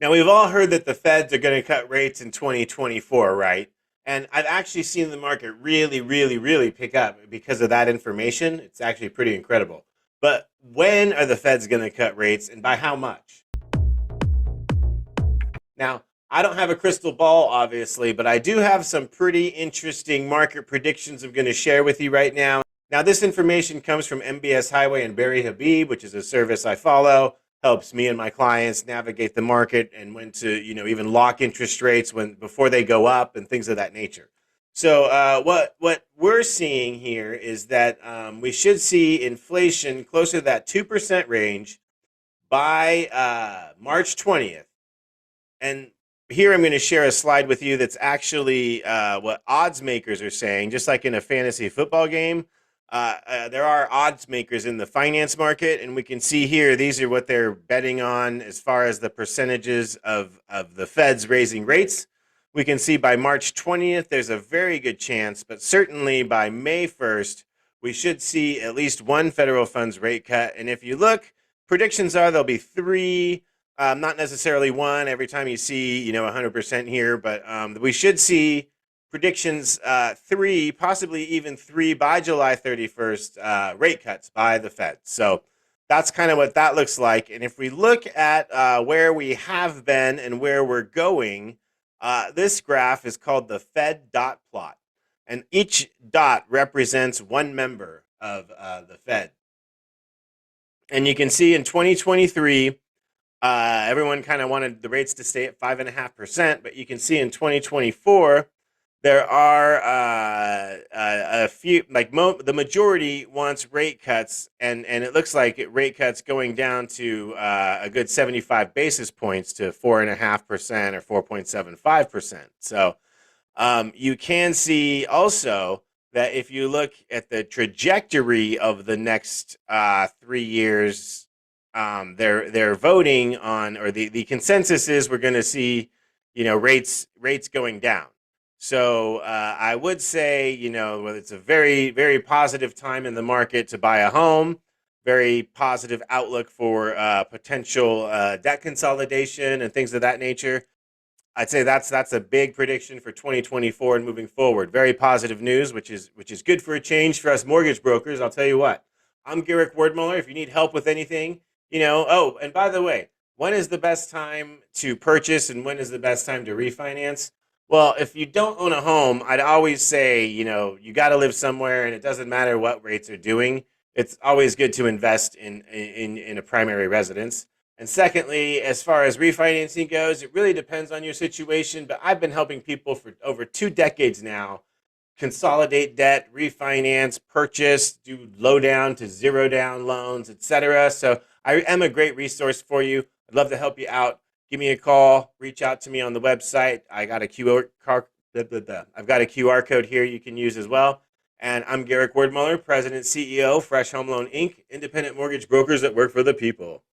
Now, we've all heard that the Feds are going to cut rates in 2024, right? And I've actually seen the market really, really, really pick up because of that information. It's actually pretty incredible. But when are the Feds going to cut rates and by how much? Now, I don't have a crystal ball, obviously, but I do have some pretty interesting market predictions I'm going to share with you right now. Now, this information comes from MBS Highway and Barry Habib, which is a service I follow. Helps me and my clients navigate the market and when to, even lock interest rates when before they go up and things of that nature. So, what we're seeing here is that we should see inflation closer to that 2% range by March 20th. And here I'm going to share a slide with you that's actually what odds makers are saying, just like in a fantasy football game. There are odds makers in the finance market, and we can see here these are what they're betting on as far as the percentages of the Feds raising rates. We can see by March 20th, there's a very good chance, but certainly by May 1st, we should see at least one federal funds rate cut. And if you look, predictions are there'll be three, not necessarily one every time you see, 100% here, but we should see predictions three, possibly even three by July 31st rate cuts by the Fed. So that's kind of what that looks like. And if we look at where we have been and where we're going, this graph is called the Fed dot plot. And each dot represents one member of the Fed. And you can see in 2023, everyone kind of wanted the rates to stay at 5.5%, but you can see in 2024, there are a few, like the majority wants rate cuts, and it looks like rate cuts going down to a good 75 basis points to 4.5% or 4.75%. So you can see also that if you look at the trajectory of the next 3 years, they're voting on, or the consensus is we're going to see, rates going down. So I would say, it's a very, very positive time in the market to buy a home. Very positive outlook for potential debt consolidation and things of that nature. I'd say that's a big prediction for 2024 and moving forward. Very positive news, which is good for a change for us mortgage brokers. I'll tell you what. I'm Garrick Werdmuller. If you need help with anything, Oh, and by the way, when is the best time to purchase and when is the best time to refinance? Well, if you don't own a home, I'd always say, you got to live somewhere, and it doesn't matter what rates are doing. It's always good to invest in a primary residence. And secondly, as far as refinancing goes, it really depends on your situation. But I've been helping people for over 2 decades now consolidate debt, refinance, purchase, do low down to zero down loans, etc. So I am a great resource for you. I'd love to help you out. Give me a call. Reach out to me on the website. I got a I've got a QR code here you can use as well. And I'm Garrick Werdmuller, President, CEO, Fresh Home Loan Inc., independent mortgage brokers that work for the people.